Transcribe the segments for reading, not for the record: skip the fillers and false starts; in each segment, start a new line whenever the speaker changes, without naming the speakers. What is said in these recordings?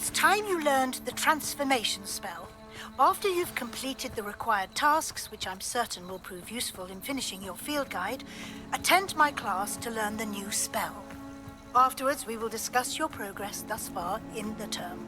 It's time you learned the transformation spell. After you've completed the required tasks, which I'm certain will prove useful in finishing your field guide, attend my class to learn the new spell. Afterwards, we will discuss your progress thus far in the term.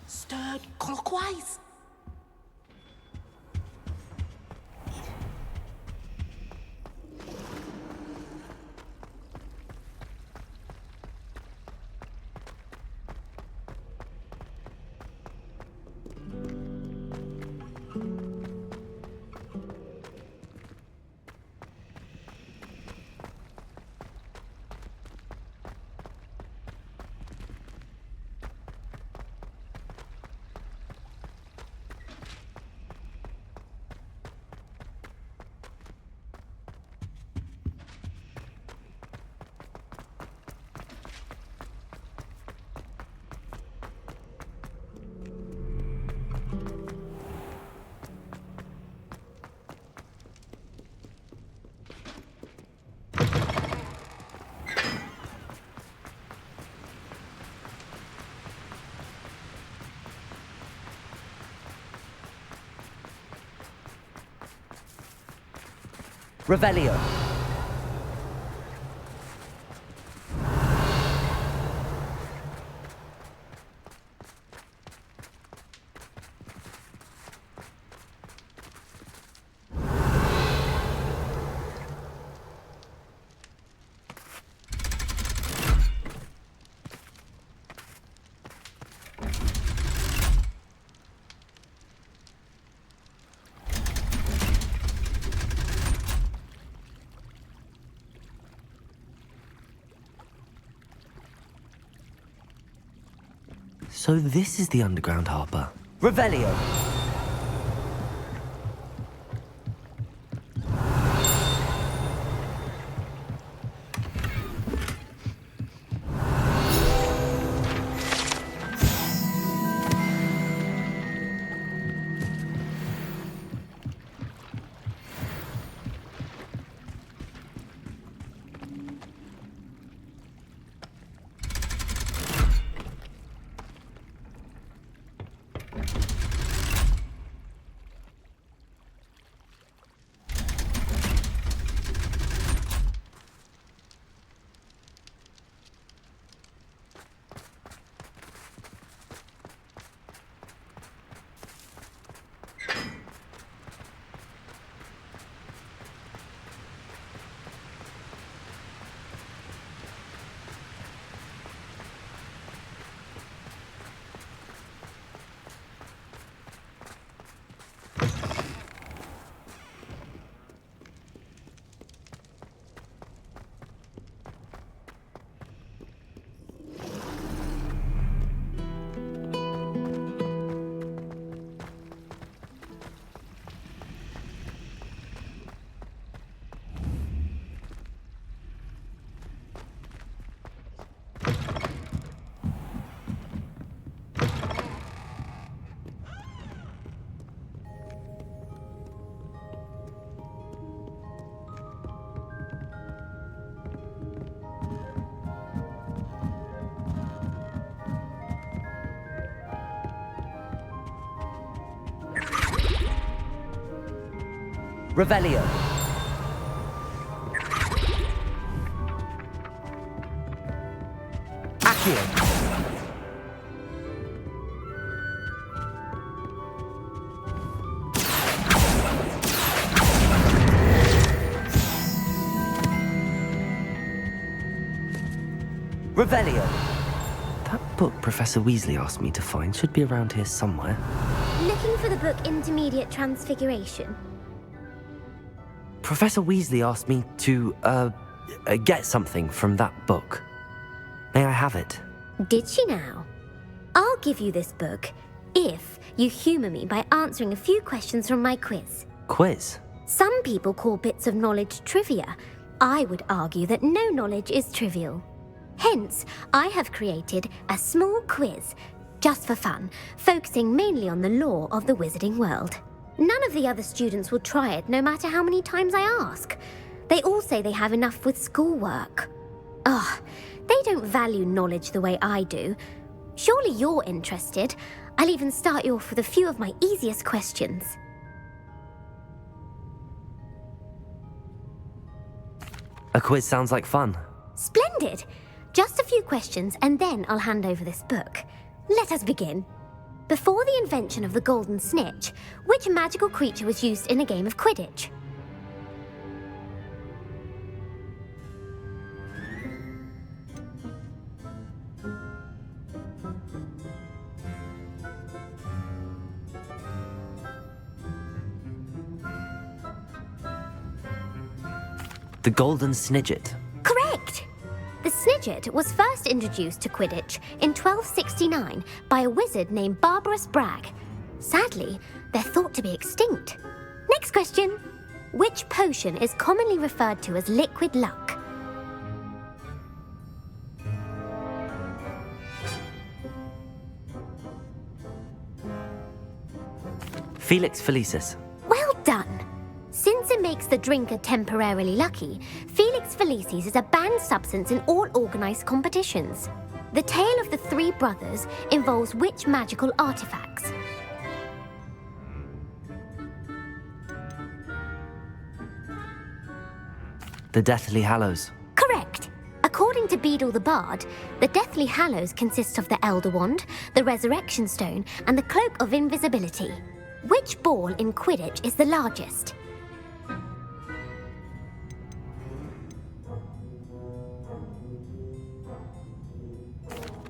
Stirred clockwise.
Revelio. So this is the underground harbor. Revelio. Revelio. Accio. Revelio. That book Professor Weasley asked me to find should be around here somewhere.
Looking for the book Intermediate Transfiguration?
Professor Weasley asked me to, get something from that book. May I have it?
Did she now? I'll give you this book if you humour me by answering a few questions from my quiz.
Quiz?
Some people call bits of knowledge trivia. I would argue that no knowledge is trivial. Hence, I have created a small quiz, just for fun, focusing mainly on the lore of the wizarding world. None of the other students will try it, no matter how many times I ask. They all say they have enough with schoolwork. Ugh, they don't value knowledge the way I do. Surely you're interested. I'll even start you off with a few of my easiest questions.
A quiz sounds like fun.
Splendid! Just a few questions and then I'll hand over this book. Let us begin. Before the invention of the golden snitch, which magical creature was used in a game of Quidditch?
The Golden Snidget.
Correct! The Snidget was first introduced to Quidditch in 1269 by a wizard named Barbarous Bragg. Sadly, they're thought to be extinct. Next question. Which potion is commonly referred to as liquid luck?
Felix Felicis.
Well done! Since it makes the drinker temporarily lucky, Felix Felicis is a banned substance in all organised competitions. The tale of the three brothers involves which magical artifacts?
The Deathly Hallows.
Correct! According to Beedle the Bard, the Deathly Hallows consists of the Elder Wand, the Resurrection Stone, and the Cloak of Invisibility. Which ball in Quidditch is the largest?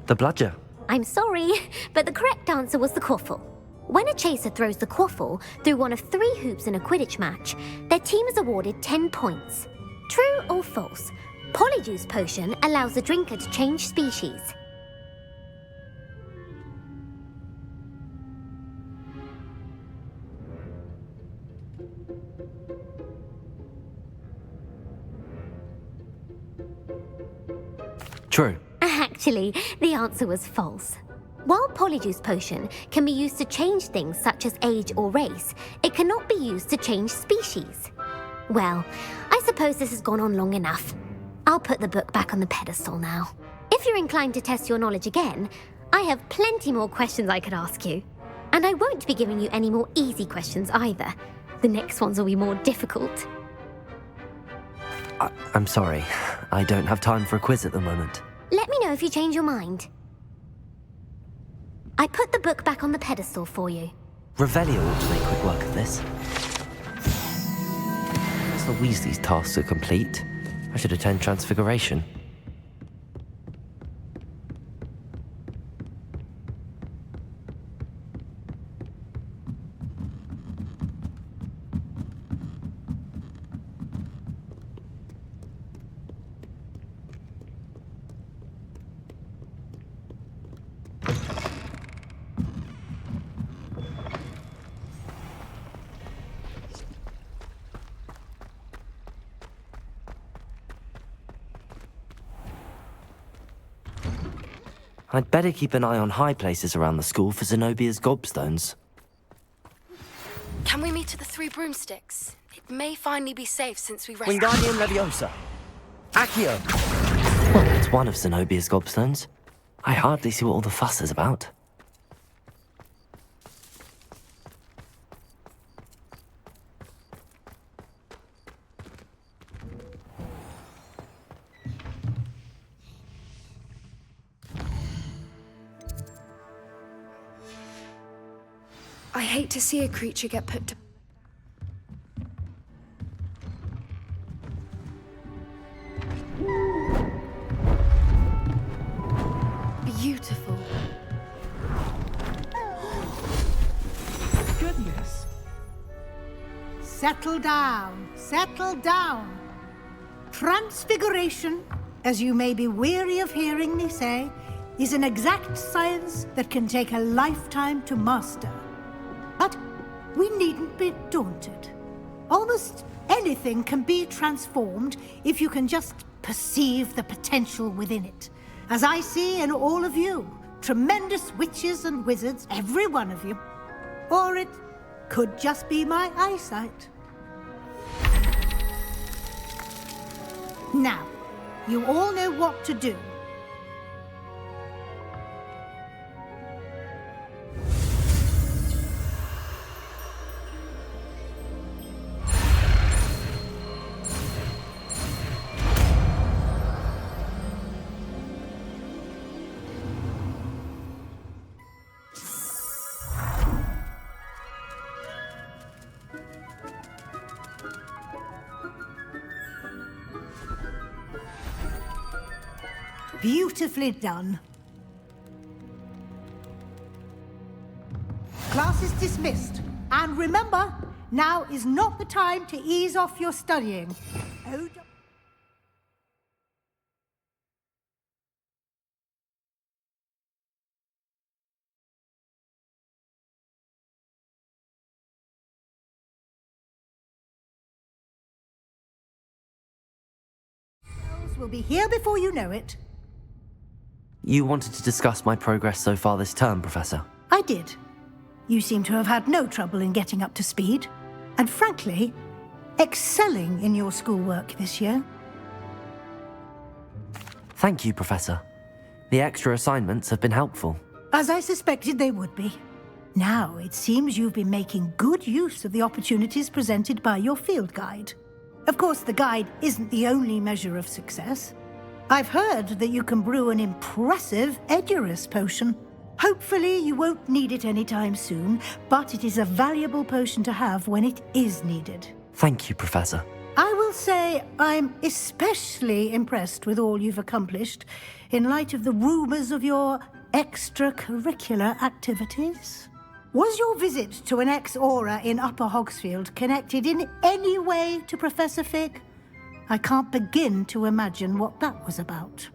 The Bludger.
I'm sorry, but the correct answer was the quaffle. When a chaser throws the quaffle through one of 3 hoops in a Quidditch match, their team is awarded 10 points. True or false? Polyjuice Potion allows the drinker to change species.
True.
Actually, the answer was false. While Polyjuice Potion can be used to change things such as age or race, it cannot be used to change species. Well, I suppose this has gone on long enough. I'll put the book back on the pedestal now. If you're inclined to test your knowledge again, I have plenty more questions I could ask you. And I won't be giving you any more easy questions either. The next ones will be more difficult.
I'm sorry. I don't have time for a quiz at the moment.
Let me know if you change your mind. I put the book back on the pedestal for you.
Revelio ought to make quick work of this. Professor Weasley's tasks are complete. I should attend Transfiguration. I'd better keep an eye on high places around the school for Zenobia's gobstones.
Can we meet at the Three Broomsticks? It may finally be safe since we rescued...
Wingardium Leviosa! Accio! Well, that's one of Zenobia's gobstones. I hardly see what all the fuss is about.
I hate to see a creature get put to... Beautiful.
Goodness. Settle down. Settle down. Transfiguration, as you may be weary of hearing me say, is an exact science that can take a lifetime to master. But we needn't be daunted. Almost anything can be transformed if you can just perceive the potential within it. As I see in all of you, tremendous witches and wizards, every one of you. Or it could just be my eyesight. Now, you all know what to do. Beautifully done. Class is dismissed. And remember, now is not the time to ease off your studying. Oh, will be here before you know it.
You wanted to discuss my progress so far this term, Professor?
I did. You seem to have had no trouble in getting up to speed. And frankly, excelling in your schoolwork this year.
Thank you, Professor. The extra assignments have been helpful.
As I suspected they would be. Now, it seems you've been making good use of the opportunities presented by your field guide. Of course, the guide isn't the only measure of success. I've heard that you can brew an impressive Edurus potion. Hopefully, you won't need it anytime soon, but it is a valuable potion to have when it is needed.
Thank you, Professor.
I will say I'm especially impressed with all you've accomplished in light of the rumors of your extracurricular activities. Was your visit to an ex-aura in Upper Hogsfield connected in any way to Professor Fig? I can't begin to imagine what that was about.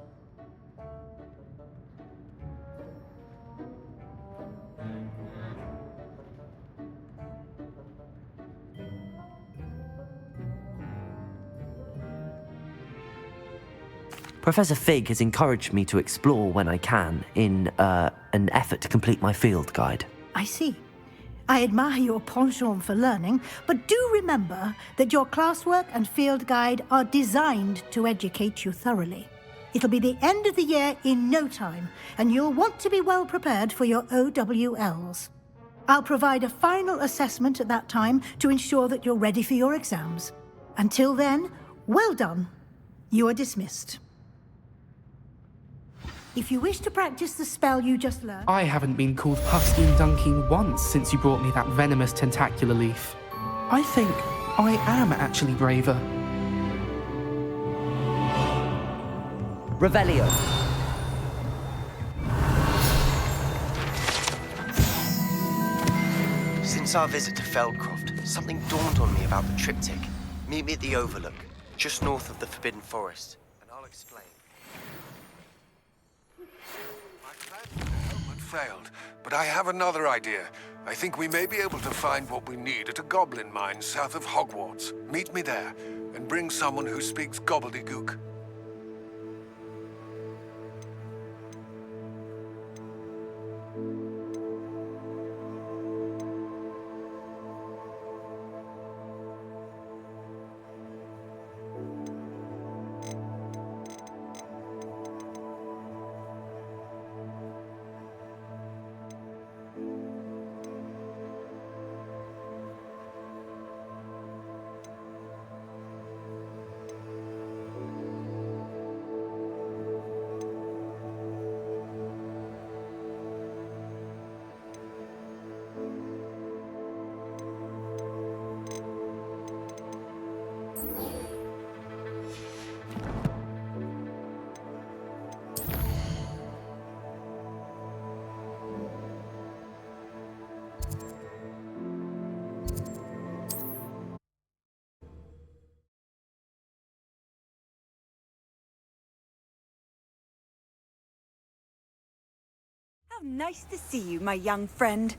Professor Fig has encouraged me to explore when I can in an effort to complete my field guide.
I see. I admire your penchant for learning, but do remember that your classwork and field guide are designed to educate you thoroughly. It'll be the end of the year in no time, and you'll want to be well prepared for your OWLs. I'll provide a final assessment at that time to ensure that you're ready for your exams. Until then, well done. You are dismissed. If you wish to practice the spell you just learned...
I haven't been called Puffskein Dunking once since you brought me that venomous tentacular leaf. I think I am actually braver.
Revelio.
Since our visit to Feldcroft, something dawned on me about the triptych. Meet me at the Overlook, just north of the Forbidden Forest, and I'll explain.
Failed, but I have another idea. I think we may be able to find what we need at a goblin mine south of Hogwarts. Meet me there, and bring someone who speaks gobbledygook.
Nice to see you, my young friend.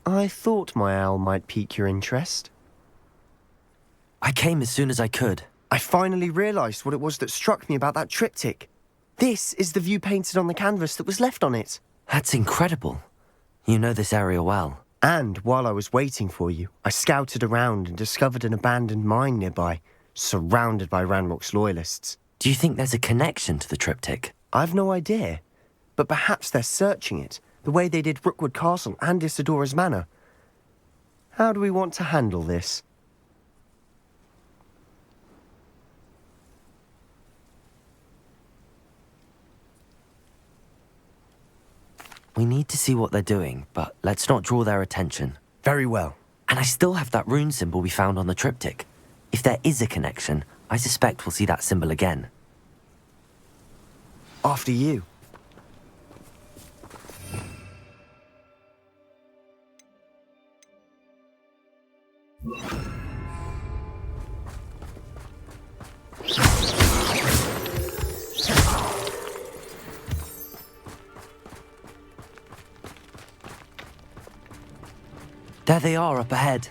I thought my owl might pique your interest.
I came as soon as I could.
I finally realised what it was that struck me about that triptych. This is the view painted on the canvas that was left on it.
That's incredible. You know this area well.
And while I was waiting for you, I scouted around and discovered an abandoned mine nearby, surrounded by Ranrock's loyalists.
Do you think there's a connection to the triptych?
I've no idea, but perhaps they're searching it, the way they did Rookwood Castle and Isidora's Manor. How do we want to handle this?
We need to see what they're doing, but let's not draw their attention.
Very well.
And I still have that rune symbol we found on the triptych. If there is a connection, I suspect we'll see that symbol again.
After you.
There they are up ahead.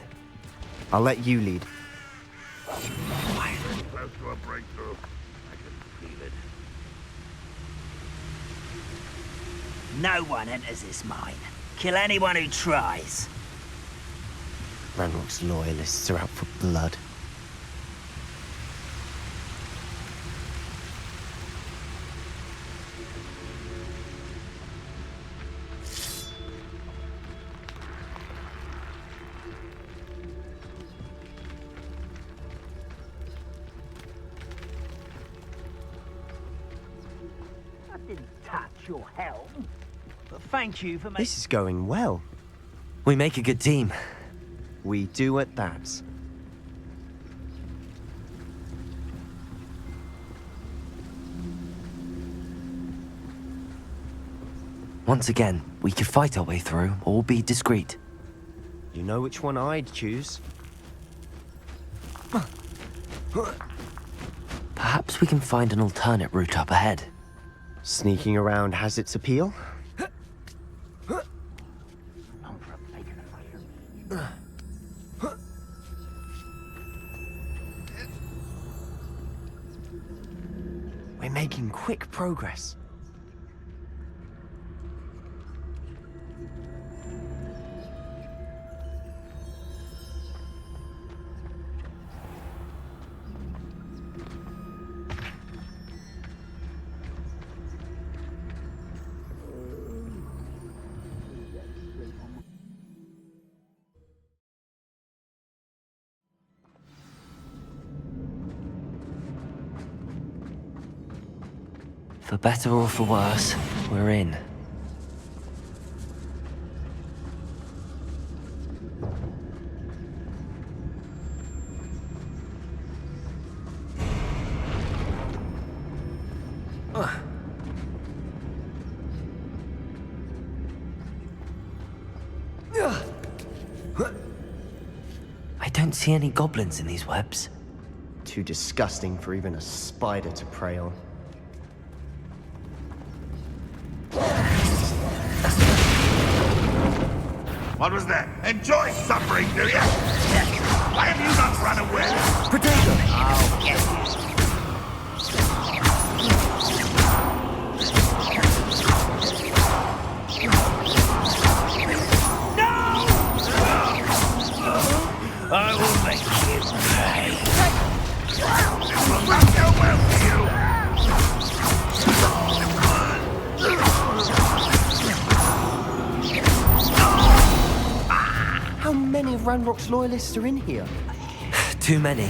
I'll let you lead.
Close to a breakthrough. I can feel it.
No one enters this mine. Kill anyone who tries.
Ranrock's loyalists are out for blood.
I didn't touch your helm. But thank you for
This is going well.
We make a good team.
We do at that.
Once again, we could fight our way through or be discreet.
You know which one I'd choose.
Perhaps we can find an alternate route up ahead.
Sneaking around has its appeal. We're making quick progress.
For better or for worse, we're in. I don't see any goblins in these webs.
Too disgusting for even a spider to prey on.
What was that? Enjoy suffering, do you? Why have you not run away?
Protego!
I'll get you.
Ranrock's loyalists are in here?
Too many.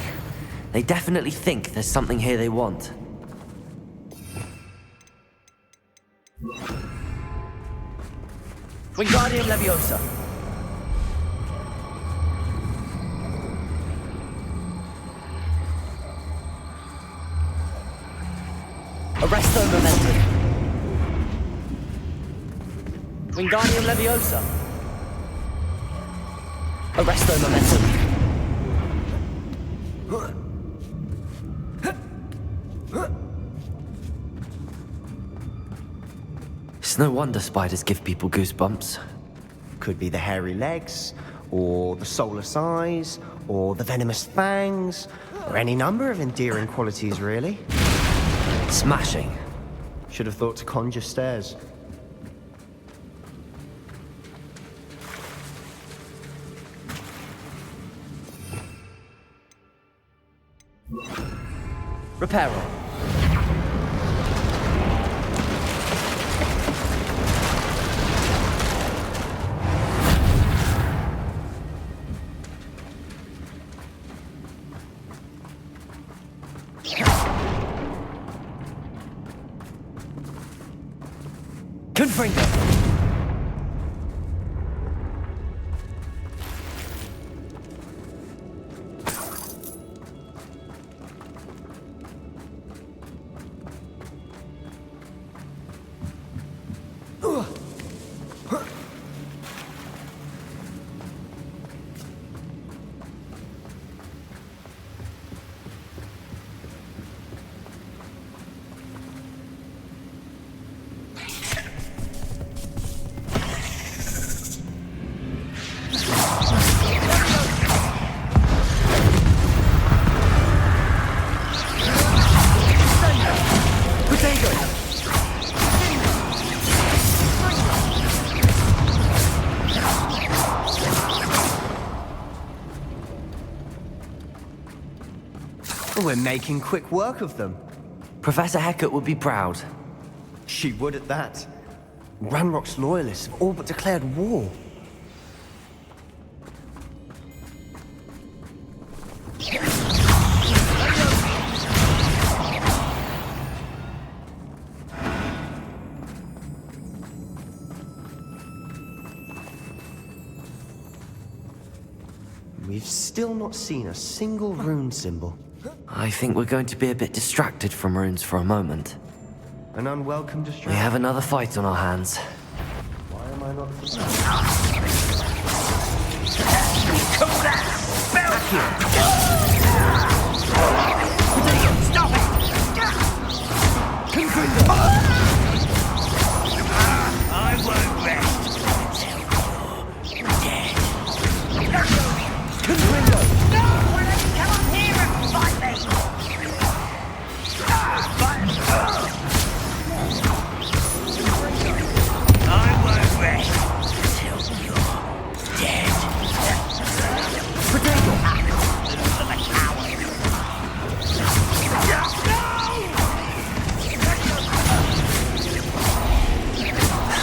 They definitely think there's something here they want. Wingardium Leviosa. Arresto Momentum. Wingardium Leviosa. Arresto Momentum. It's no wonder spiders give people goosebumps.
Could be the hairy legs, or the soulless eyes, or the venomous fangs, or any number of endearing qualities, really.
Smashing.
Should have thought to conjure stairs.
Reparo. Confringo.
We're making quick work of them.
Professor Hecat would be proud.
She would at that. Ranrock's loyalists have all but declared war. We've still not seen a single rune symbol.
I think we're going to be a bit distracted from runes for a moment.
An unwelcome distraction.
We have another fight on our hands.
Why am I not...
Call that spell! Stop it! I won't rest until you're dead.
Confringo!
No! Why don't you come up here and fight me? I won't rest until you're dead.
Potato!
I'm a coward.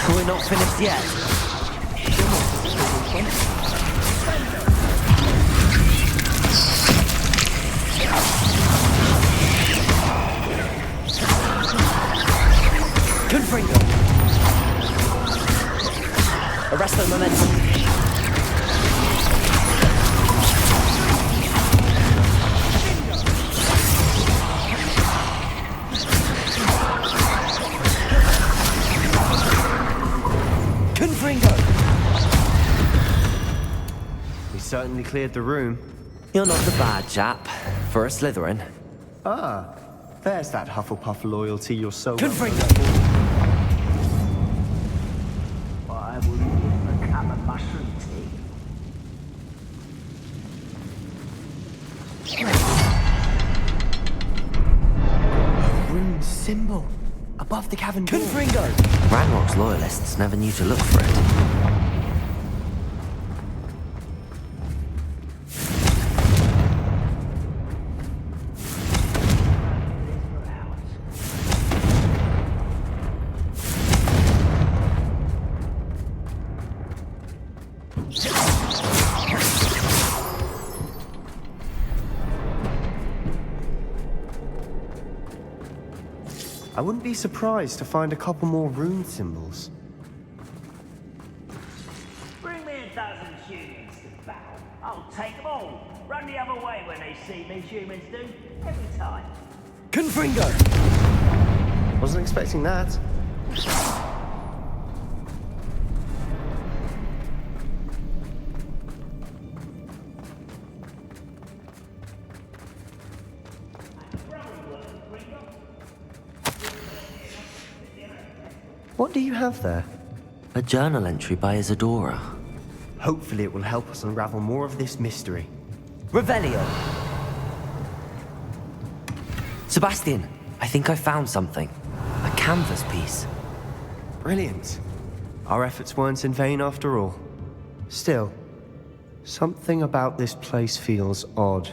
We're not finished yet. Confringo! Arresto Momentum. Confringo!
We certainly cleared the room.
You're not a bad chap for a Slytherin.
Ah, there's that Hufflepuff loyalty you're so...
Confringo!
I will give a cup of mushroom tea.
A rune symbol above the cavern door.
Confringo! Ranrock's loyalists never knew to look for it.
I wouldn't be surprised to find a couple more rune symbols.
Bring me a dozen humans to battle. I'll take them all. Run the other way when they see me, humans do. Every time.
Confringo! Wasn't expecting that. What do you have there?
A journal entry by Isadora.
Hopefully it will help us unravel more of this mystery.
Revelio! Sebastian, I think I found something. A canvas piece.
Brilliant. Our efforts weren't in vain after all. Still, something about this place feels odd.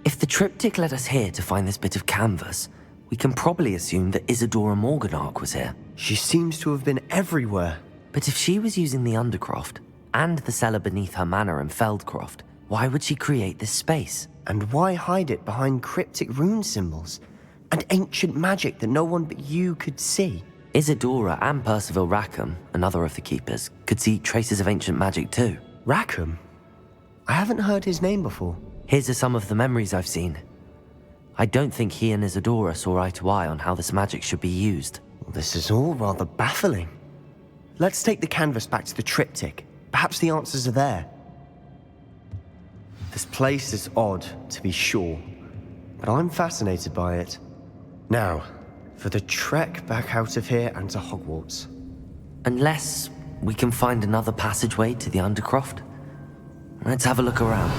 If the triptych led us here to find this bit of canvas, we can probably assume that Isadora Morganach was here.
She seems to have been everywhere.
But if she was using the Undercroft, and the cellar beneath her manor in Feldcroft, why would she create this space?
And why hide it behind cryptic rune symbols? And ancient magic that no one but you could see?
Isadora and Percival Rackham, another of the Keepers, could see traces of ancient magic too.
Rackham? I haven't heard his name before.
Here's some of the memories I've seen. I don't think he and Isadora saw eye to eye on how this magic should be used.
Well, this is all rather baffling. Let's take the canvas back to the triptych. Perhaps the answers are there. This place is odd, to be sure, but I'm fascinated by it. Now, for the trek back out of here and to Hogwarts.
Unless we can find another passageway to the Undercroft. Let's have a look around.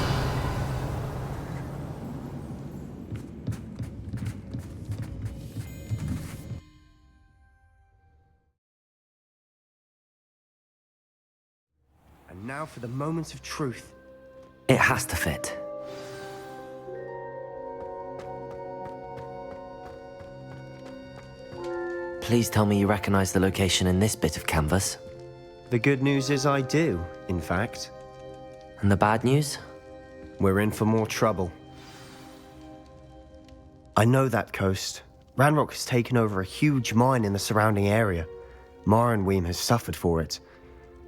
And now for the moment of truth.
It has to fit. Please tell me you recognize the location in this bit of canvas.
The good news is I do, in fact.
And the bad news?
We're in for more trouble. I know that coast. Ranrock has taken over a huge mine in the surrounding area. Marrenweem has suffered for it.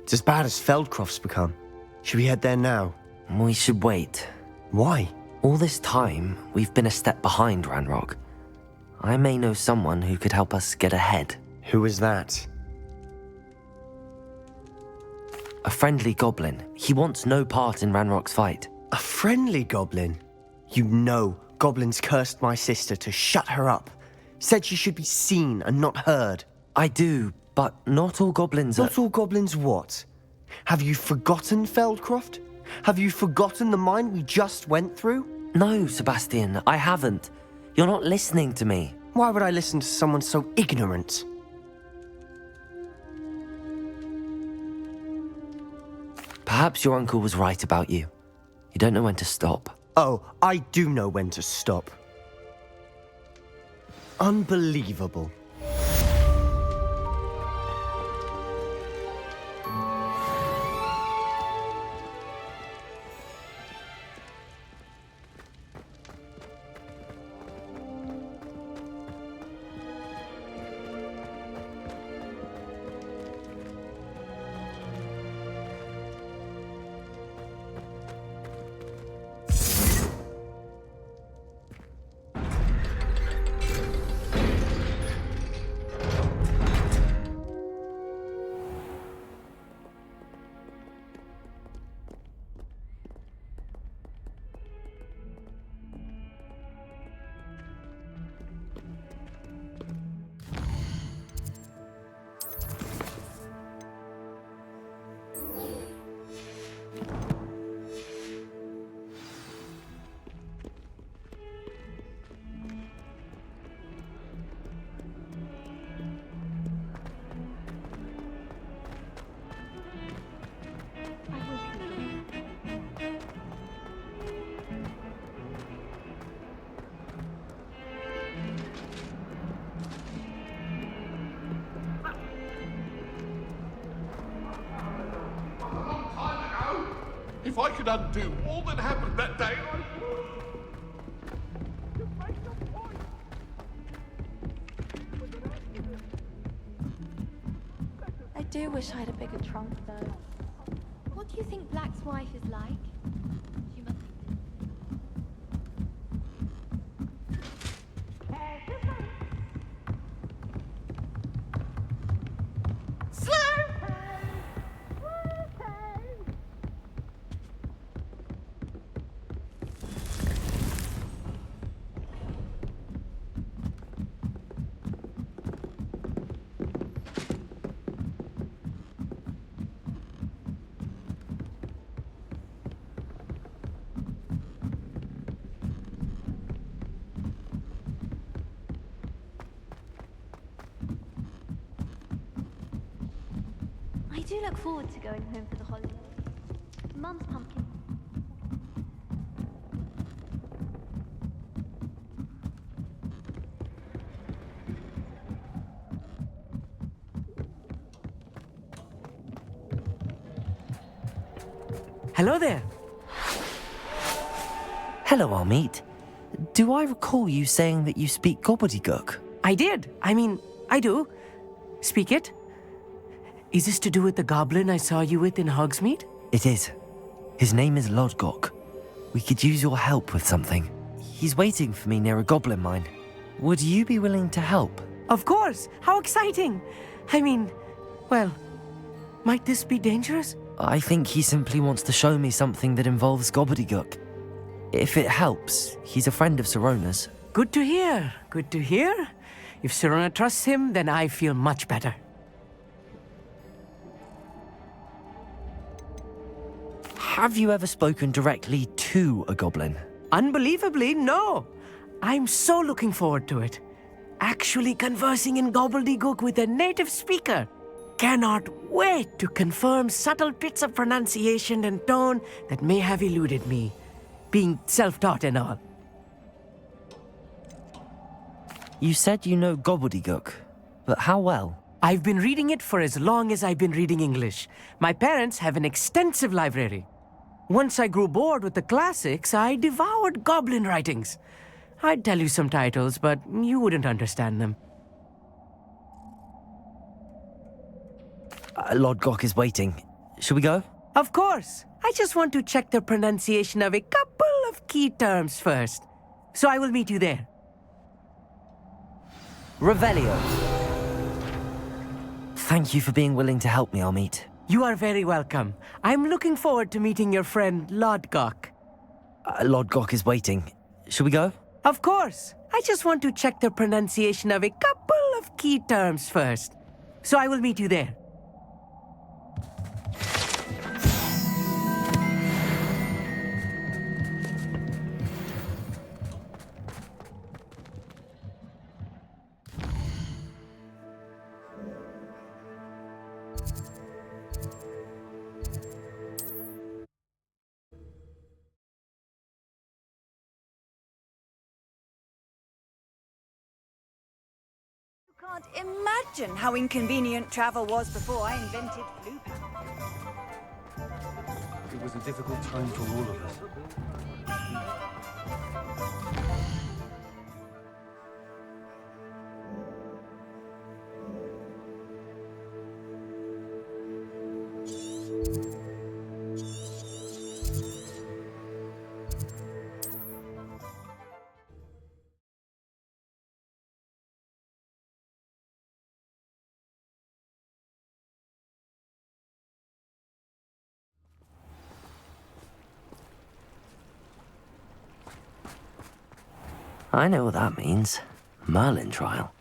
It's as bad as Feldcroft's become. Should we head there now?
We should wait.
Why?
All this time, we've been a step behind Ranrock. I may know someone who could help us get ahead.
Who is that?
A friendly goblin. He wants no part in Ranrock's fight.
A friendly goblin? You know, goblins cursed my sister to shut her up. Said she should be seen and not heard.
I do, but not all goblins are...
Not all goblins what? Have you forgotten Feldcroft? Have you forgotten the mine we just went through?
No, Sebastian, I haven't. You're not listening to me.
Why would I listen to someone so ignorant?
Perhaps your uncle was right about you. You don't know when to stop.
Oh, I do know when to stop. Unbelievable.
If I could undo all that happened that day, I would.
do wish I had a bigger trunk, though. What do you think Black's wife is like? She must I do look forward to going home for the holidays. Mum's pumpkin.
Hello there.
Hello, Amit. Do I recall you saying that you speak gobbledygook?
I did. I do. Speak it. Is this to do with the goblin I saw you with in Hogsmeade?
It is. His name is Lodgok. We could use your help with something. He's waiting for me near a goblin mine. Would you be willing to help?
Of course. How exciting. Well, might this be dangerous?
I think he simply wants to show me something that involves gobbledygook. If it helps, he's a friend of Sirona's.
Good to hear. Good to hear. If Sirona trusts him, then I feel much better.
Have you ever spoken directly to a goblin?
Unbelievably, no. I'm so looking forward to it. Actually conversing in gobbledygook with a native speaker. Cannot wait to confirm subtle bits of pronunciation and tone that may have eluded me, being self-taught and all.
You said you know gobbledygook, but how well?
I've been reading it for as long as I've been reading English. My parents have an extensive library. Once I grew bored with the classics, I devoured goblin writings. I'd tell you some titles, but you wouldn't understand them.
Lodgok is waiting. Shall we go?
Of course. I just want to check the pronunciation of a couple of key terms first. So I will meet you there.
Revelio. Thank you for being willing to help me, Amit.
You are very welcome. I'm looking forward to meeting your friend, Lodgok.
Lodgok is waiting. Shall we go?
Of course. I just want to check the pronunciation of a couple of key terms first. So I will meet you there.
Can't imagine how inconvenient travel was before I invented Blue.
It was a difficult time for all of us.
I know what that means. Merlin trial.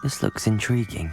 This looks intriguing.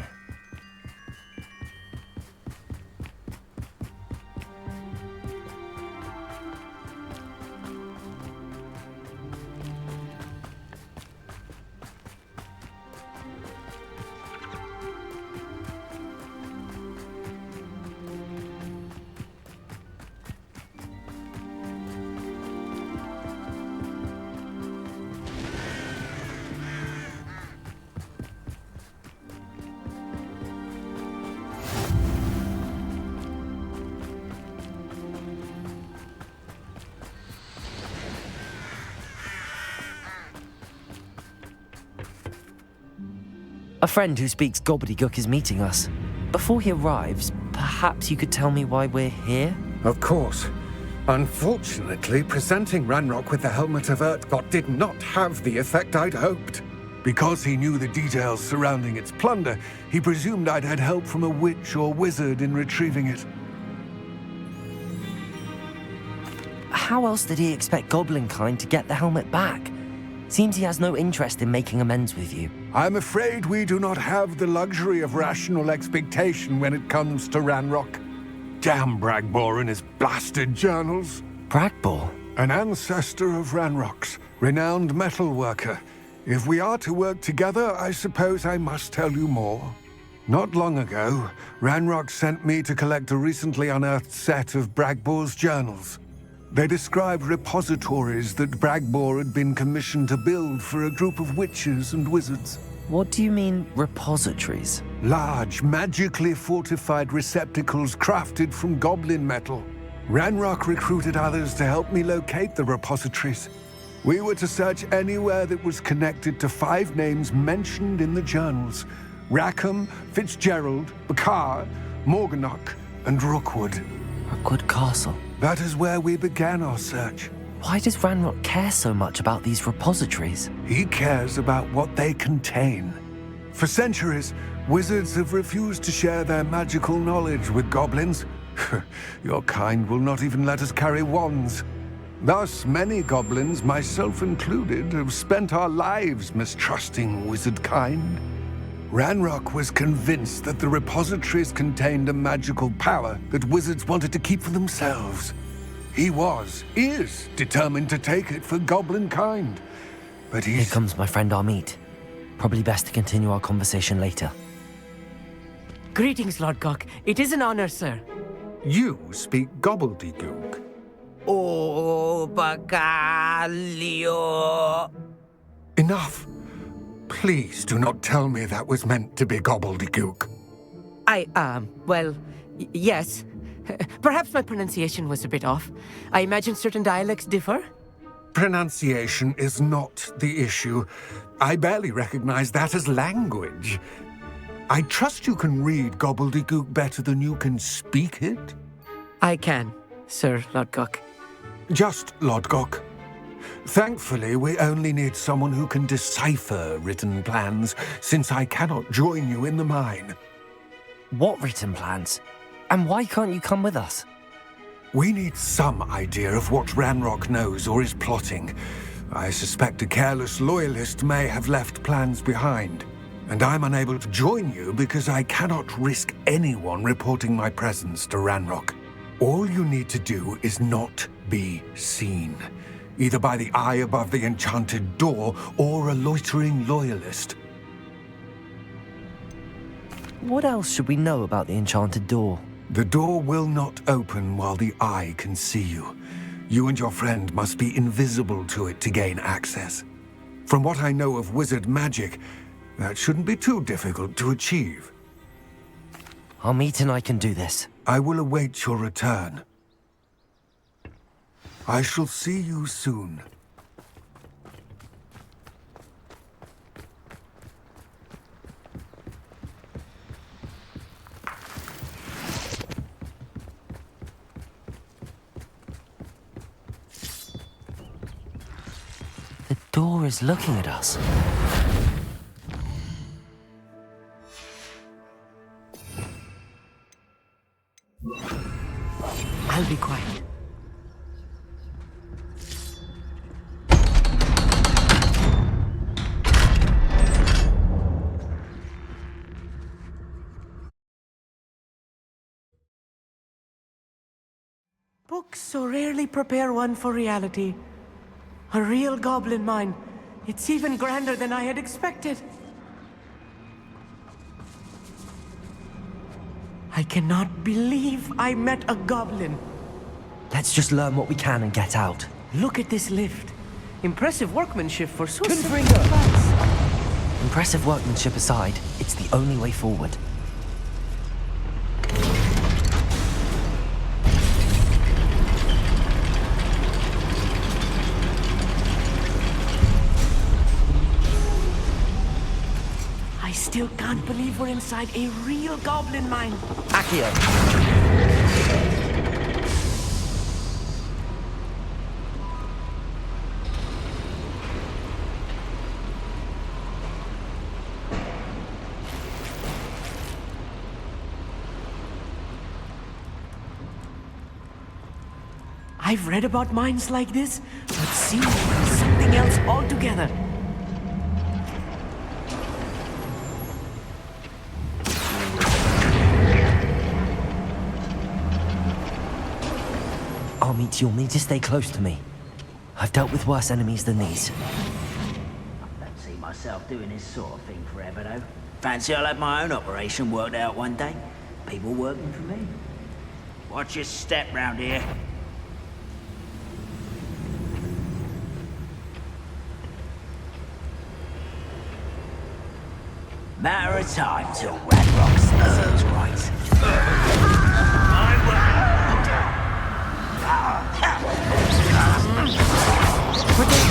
A friend who speaks gobbledygook is meeting us. Before he arrives, perhaps you could tell me why we're here?
Of course. Unfortunately, presenting Ranrock with the Helmet of Urtkot did not have the effect I'd hoped. Because he knew the details surrounding its plunder, he presumed I'd had help from a witch or wizard in retrieving it.
How else did he expect Goblinkind to get the helmet back? Seems he has no interest in making amends with you.
I'm afraid we do not have the luxury of rational expectation when it comes to Ranrock. Damn Bragbor and his blasted journals.
Bragbor?
An ancestor of Ranrock's, renowned metal worker. If we are to work together, I suppose I must tell you more. Not long ago, Ranrock sent me to collect a recently unearthed set of Bragbor's journals. They described repositories that Bragbor had been commissioned to build for a group of witches and wizards.
What do you mean, repositories?
Large, magically fortified receptacles crafted from goblin metal. Ranrock recruited others to help me locate the repositories. We were to search anywhere that was connected to 5 names mentioned in the journals: Rackham, Fitzgerald, Bakar, Morganach, and Rookwood.
Rookwood Castle.
That is where we began our search.
Why does Ranrock care so much about these repositories?
He cares about what they contain. For centuries, wizards have refused to share their magical knowledge with goblins. Your kind will not even let us carry wands. Thus, many goblins, myself included, have spent our lives mistrusting wizard kind. Ranrock was convinced that the repositories contained a magical power that wizards wanted to keep for themselves. He is determined to take it for goblin kind. But
Here comes my friend Amit. Probably best to continue our conversation later.
Greetings, Lord Gok. It is an honor, sir.
You speak gobbledygook.
Oh, Bagalio.
Enough. Please do not tell me that was meant to be gobbledygook.
Yes. Perhaps my pronunciation was a bit off. I imagine certain dialects differ.
Pronunciation is not the issue. I barely recognize that as language. I trust you can read gobbledygook better than you can speak it?
I can, Sir Lord Gok.
Just Lord Gok. Thankfully, we only need someone who can decipher written plans, since I cannot join you in the mine.
What written plans? And why can't you come with us?
We need some idea of what Ranrock knows or is plotting. I suspect a careless loyalist may have left plans behind. And I'm unable to join you because I cannot risk anyone reporting my presence to Ranrock. All you need to do is not be seen, either by the eye above the enchanted door or a loitering loyalist.
What else should we know about the enchanted door?
The door will not open while the eye can see you. You and your friend must be invisible to it to gain access. From what I know of wizard magic, that shouldn't be too difficult to achieve.
Amit and I can do this.
I will await your return. I shall see you soon.
The door is looking at us.
I'll be quiet. Books so rarely prepare one for reality. A real goblin mine. It's even grander than I had expected. I cannot believe I met a goblin.
Let's just learn what we can and get out.
Look at this lift. Impressive workmanship for so
Confringo!
simple a class.
Impressive workmanship aside, it's the only way forward.
I still can't believe we're inside a real goblin mine.
Accio!
I've read about mines like this, but seen something else altogether.
Amit, you'll need to stay close to me. I've dealt with worse enemies than these.
I don't see myself doing this sort of thing forever, though. Fancy I'll have my own operation worked out one day. People working for me. Watch your step round here. Matter of time till Radrock says it's right.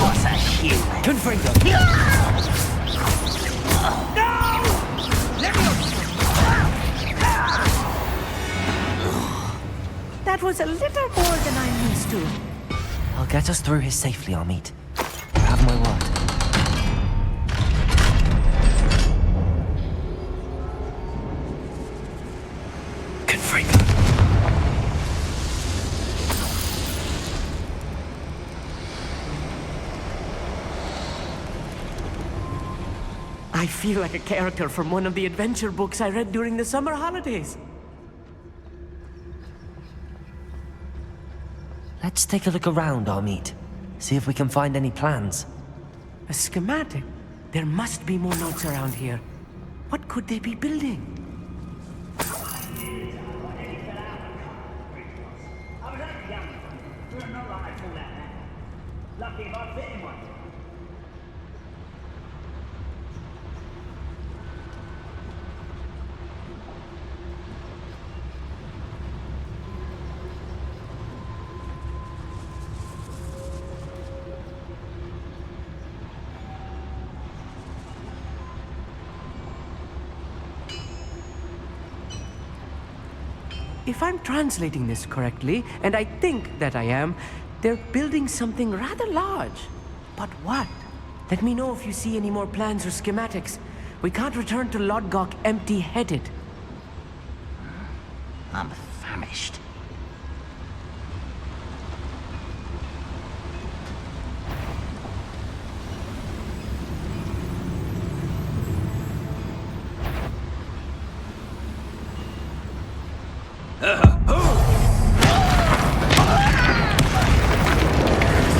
What's that human?
Confringo!
That was a little more than I'm used to.
I'll get us through here safely, Amit. You have my word. Confringo!
I feel like a character from one of the adventure books I read during the summer holidays.
Let's take a look around, Amit. See if we can find any plans.
A schematic? There must be more notes around here. What could they be building?
Lucky if I fit in one.
If I'm translating this correctly, and I think that I am, they're building something rather large. But what? Let me know if you see any more plans or schematics. We can't return to Lodgok empty-headed.
I'm famished.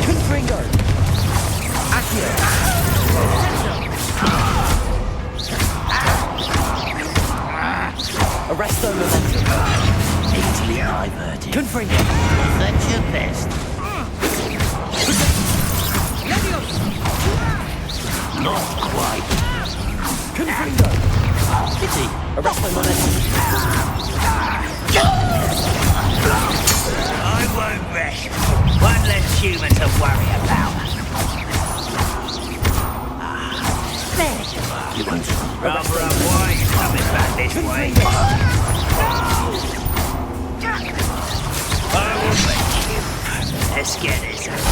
Confringo! Accio! Arresto momentum.
Easily diverted.
Confringo!
That's your best. Not quite.
Confringo!
Pity.
Arresto momentum.
I won't rest. One less human to worry about. There you are.
You won't.
Rather unwise coming back this way. I will make you. Let's get this over.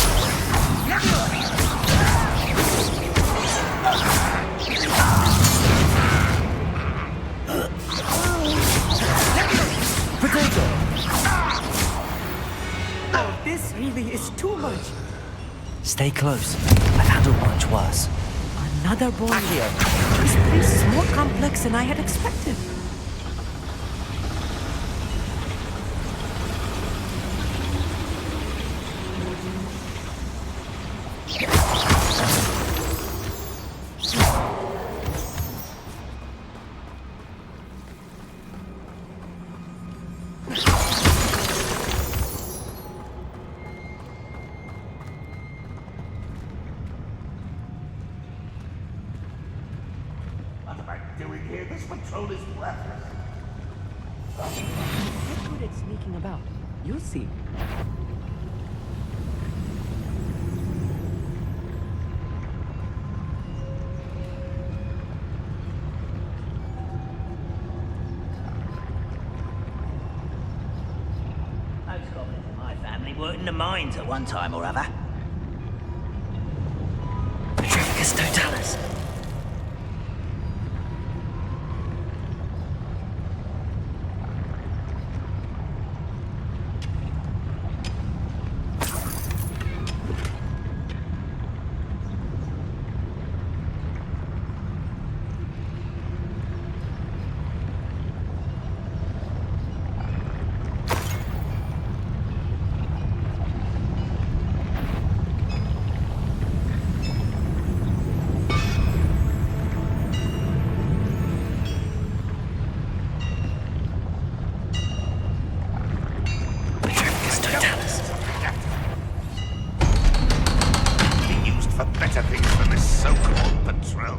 Potato!
Oh, this really is too much.
Stay close. I've handled much worse.
Another boy here. This place is more complex than I had expected.
control is worthless.
Get good at sneaking about. You'll see.
Most goblins in my family worked in the mines at one time or other.
Petrificus totalis.
Be used for better things than this so-called patrol.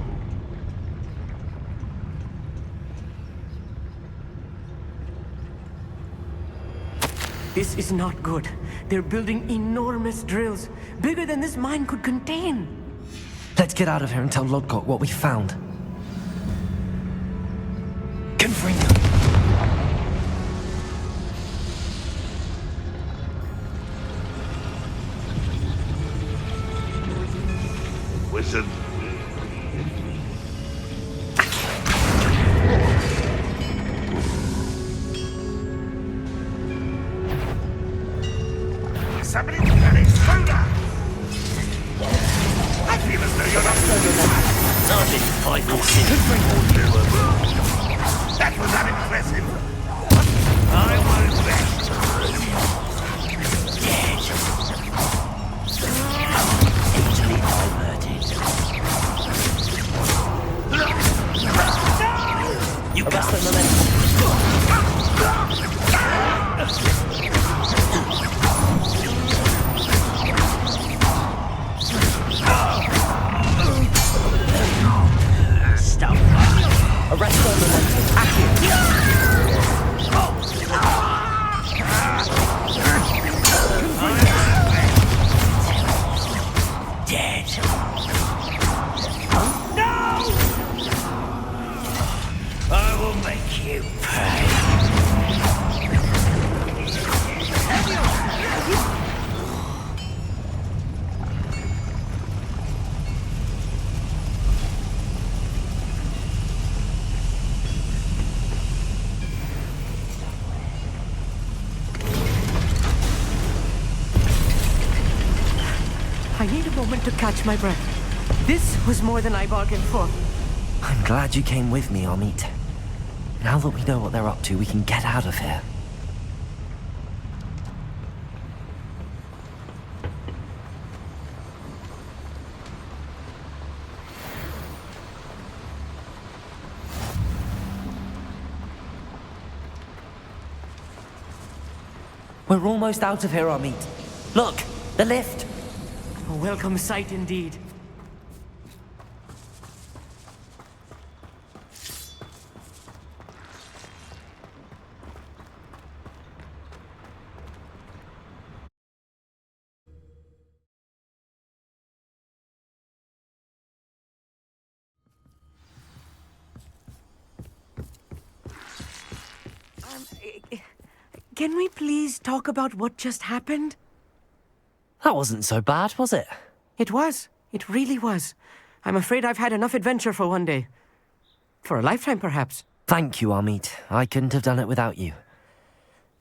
This is not good. They're building enormous drills, bigger than this mine could contain.
Let's get out of here and tell Lodgok what we found. Confringo.
Wizard. Somebody an intruder! I feel as though you're not
I've been fighting since.
That was unimpressive. I won't rest.
Easily diverted. You
Arrest the momentum.
Stop.
Arrest the momentum. Accio.
Dead. I will make you pay.
I need a moment to catch my breath. This was more than I bargained for.
I'm glad you came with me, Amit. Now that we know what they're up to, we can get out of here. We're almost out of here, Amit. Look, the lift.
A welcome sight indeed. Can we please talk about what just happened?
That wasn't so bad, was it?
It was. It really was. I'm afraid I've had enough adventure for one day. For a lifetime, perhaps.
Thank you, Amit. I couldn't have done it without you.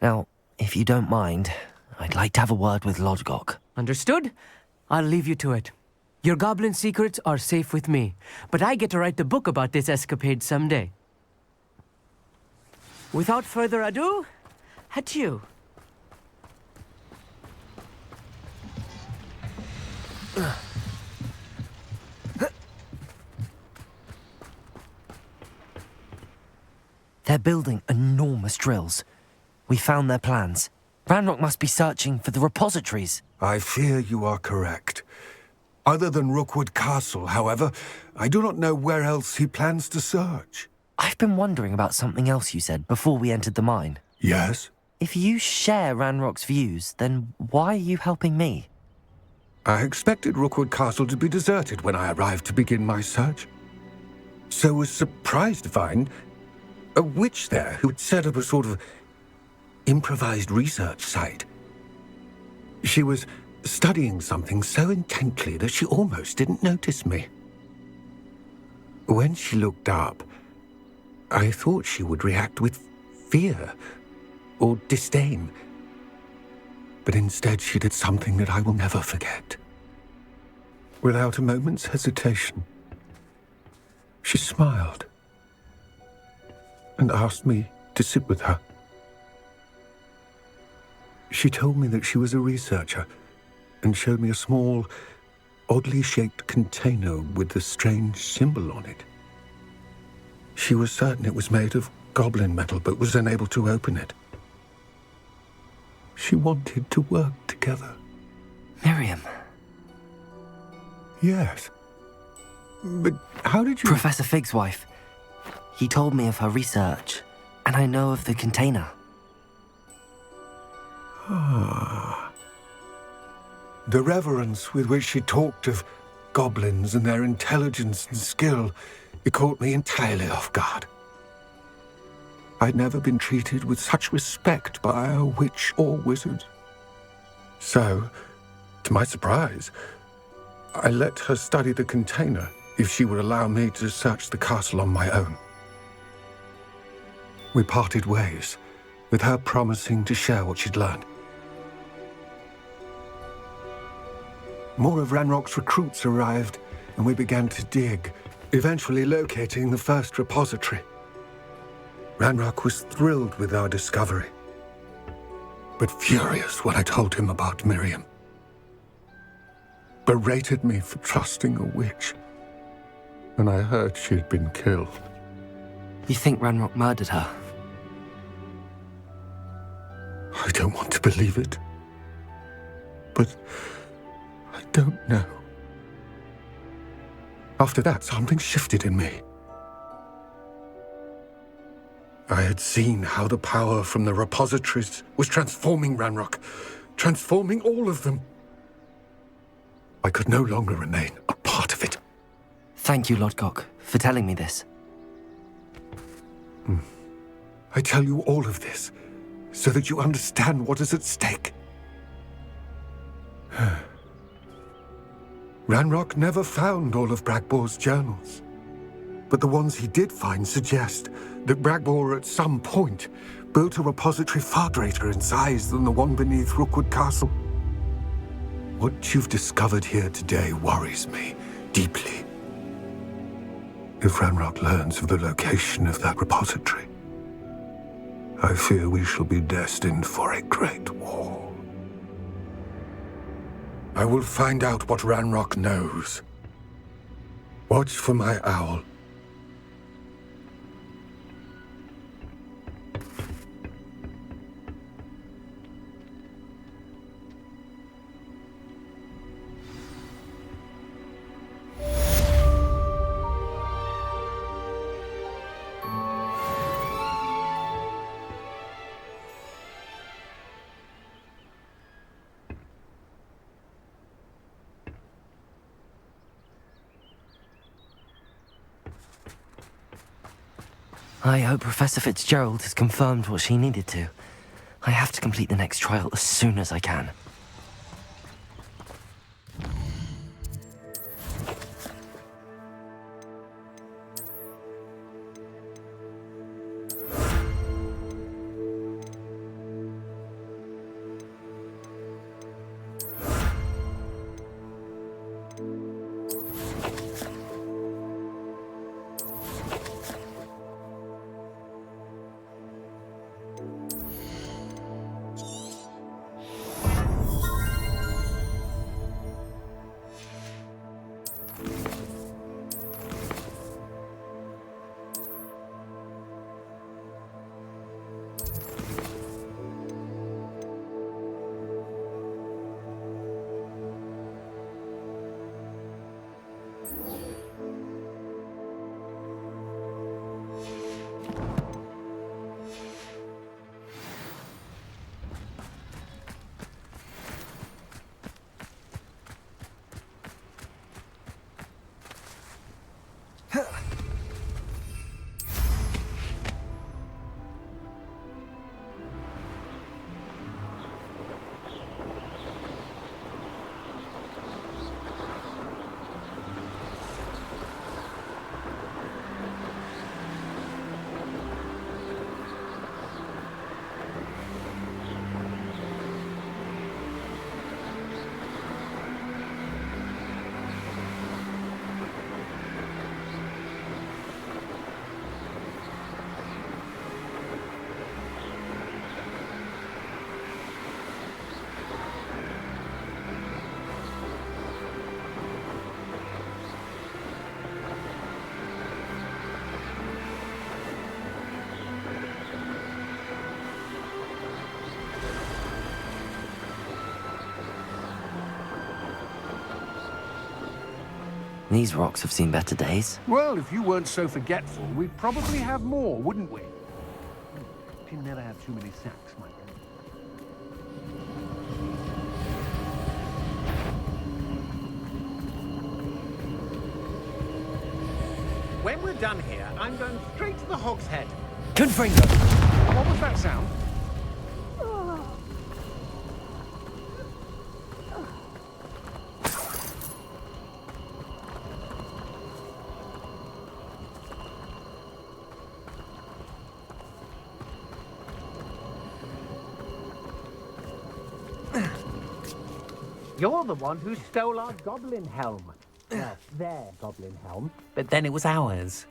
Now, if you don't mind, I'd like to have a word with Lodgok.
Understood? I'll leave you to it. Your goblin secrets are safe with me, but I get to write the book about this escapade someday. Without further ado, adieu.
They're building enormous drills. We found their plans. Ranrock must be searching for the repositories.
I fear you are correct. Other than Rookwood Castle, however, I do not know where else he plans to search.
I've been wondering about something else you said before we entered the mine.
Yes?
If you share Ranrock's views, then why are you helping me?
I expected Rookwood Castle to be deserted when I arrived to begin my search. So was surprised to find a witch there who had set up a sort of improvised research site. She was studying something so intently that she almost didn't notice me. When she looked up, I thought she would react with fear or disdain. But instead she did something that I will never forget. Without a moment's hesitation, she smiled and asked me to sit with her. She told me that she was a researcher and showed me a small, oddly shaped container with a strange symbol on it. She was certain it was made of goblin metal, but was unable to open it. She wanted to work together.
Miriam.
Yes. But how did you...
Professor Fig's wife. He told me of her research, and I know of the container.
Ah. The reverence with which she talked of goblins and their intelligence and skill, it caught me entirely off guard. I'd never been treated with such respect by a witch or wizard. So, to my surprise, I let her study the container if she would allow me to search the castle on my own. We parted ways, with her promising to share what she'd learned. More of Ranrock's recruits arrived, and we began to dig, eventually locating the first repository. Ranrock was thrilled with our discovery, but furious when I told him about Miriam. Berated me for trusting a witch, and I heard she'd been killed.
You think Ranrock murdered her?
I don't want to believe it, but I don't know. After that, something shifted in me. I had seen how the power from the repositories was transforming Ranrock, transforming all of them. I could no longer remain a part of it.
Thank you, Lodgok, for telling me this.
I tell you all of this so that you understand what is at stake. Ranrock never found all of Bragbor's journals, but the ones he did find suggest that Bragbor at some point built a repository far greater in size than the one beneath Rookwood Castle. What you've discovered here today worries me deeply. If Ranrock learns of the location of that repository, I fear we shall be destined for a great war. I will find out what Ranrock knows. Watch for my owl.
I hope Professor Fitzgerald has confirmed what she needed to. I have to complete the next trial as soon as I can. these rocks have seen better days.
Well, if you weren't so forgetful, we'd probably have more, wouldn't we? Can never have too many sacks, my friend.
When we're done here, I'm going straight to the Hog's Head.
Confringo!
What was that sound? You're the one who stole our goblin helm. Well, their goblin helm, but then it was ours.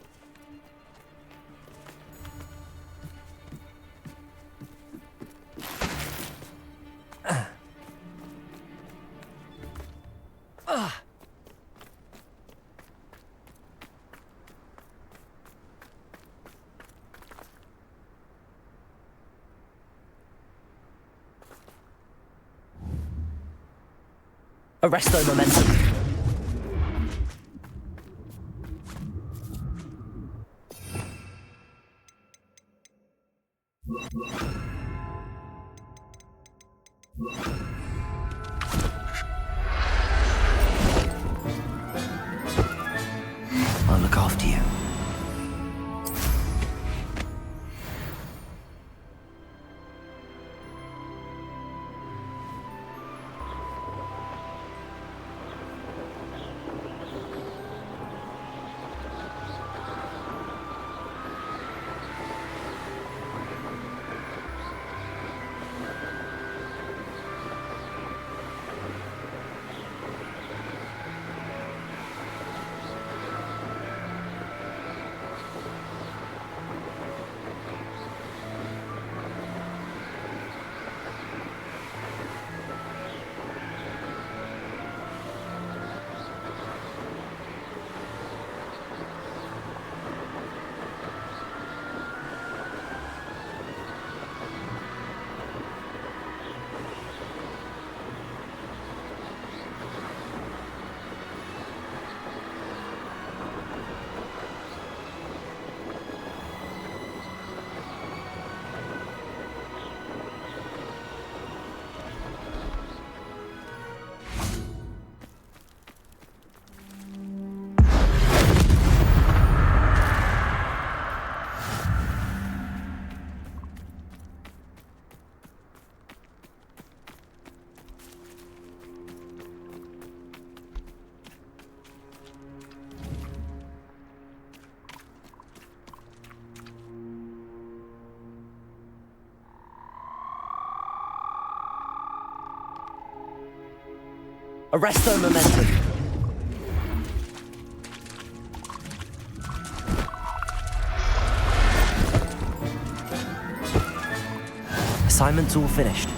Arresto momentum. I'll look after you. Arresto momentum. Assignment's all finished.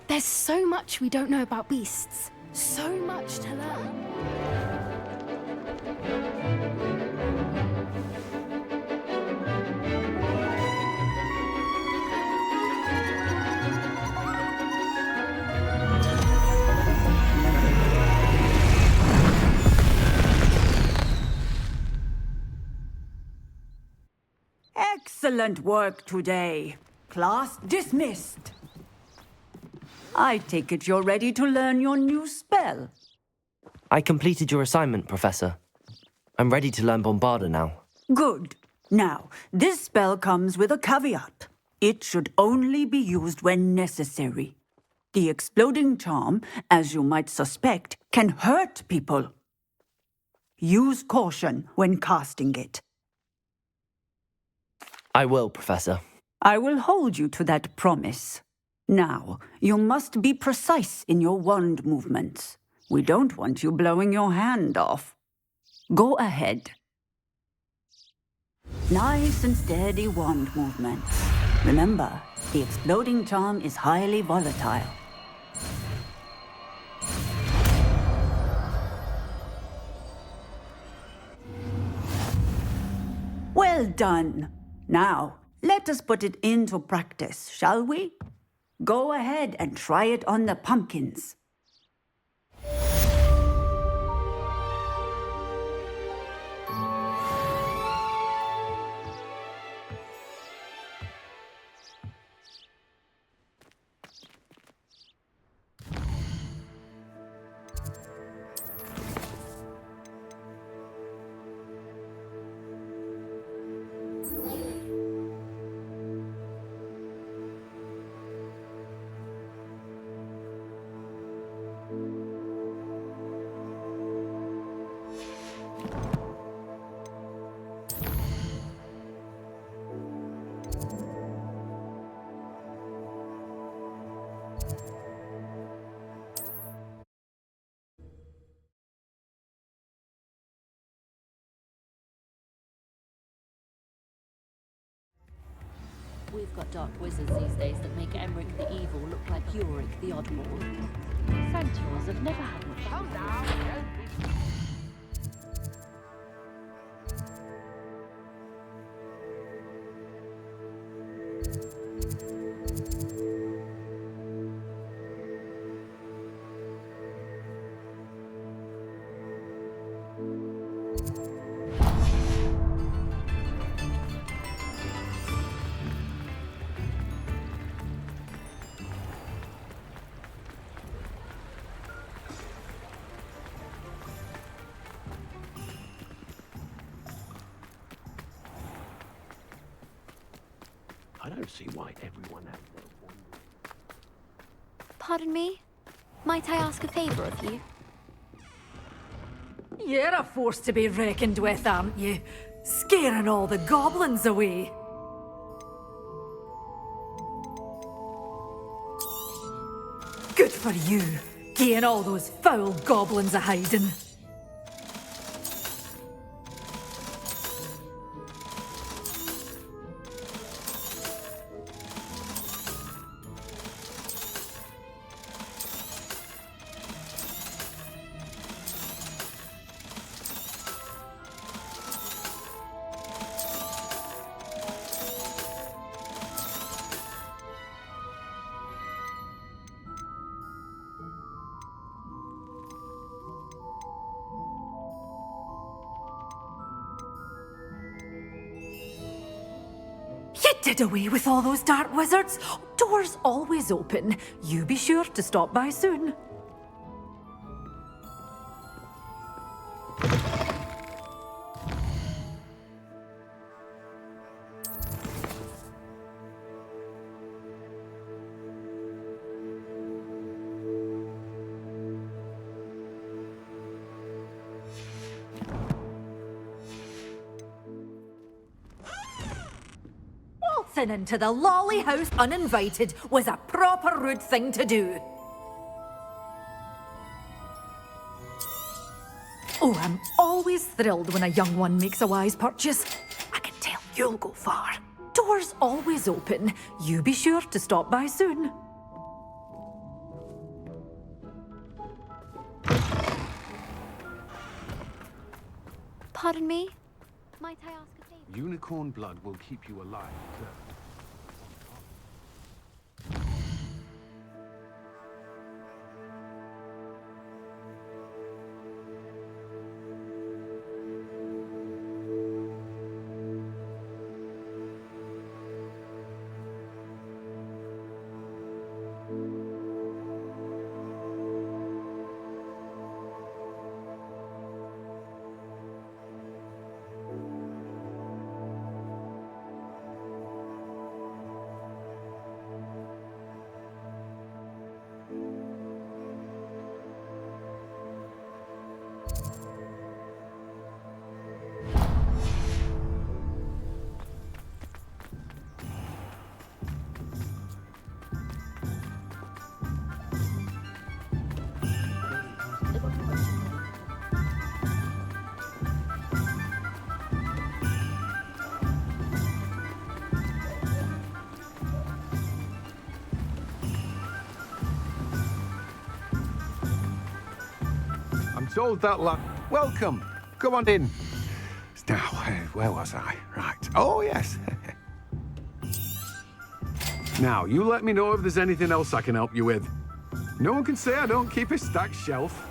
There's so much we don't know about beasts. So much to learn.
Excellent work today. Class dismissed. I take it you're ready to learn your new spell.
I completed your assignment, Professor. I'm ready to learn Bombarda now.
Good. Now, this spell comes with a caveat. It should only be used when necessary. The exploding charm, as you might suspect, can hurt people. Use caution when casting it.
I will, Professor.
I will hold you to that promise. Now, you must be precise in your wand movements. We don't want you blowing your hand off. Go ahead. Nice and steady wand movements. Remember, the exploding charm is highly volatile. Well done. Now, let us put it into practice, shall we? Go ahead and try it on the pumpkins.
We've got dark wizards these days that make Emmerich the Evil look like Yorick the Oddball. Centaurs have never had much. Calm down,
I don't see why everyone has their
Pardon me? Might I ask a favor of you?
You're a force to be reckoned with, aren't you? Scaring all the goblins away. Good for you, getting all those foul goblins a hiding. You did away with all those dark wizards. Doors always open. You be sure to stop by soon. Waltzing into the lolly house uninvited was a proper rude thing to do. Oh, I'm always thrilled when a young one makes a wise purchase. I can tell you'll go far. Doors always open. You be sure to stop by soon.
Pardon me? Might I ask a favor?
Unicorn blood will keep you alive. I'm told that Welcome. Come on in. Now, where was I? Right. Oh, yes. Now, you let me know if there's anything else I can help you with. No one can say I don't keep a stacked shelf.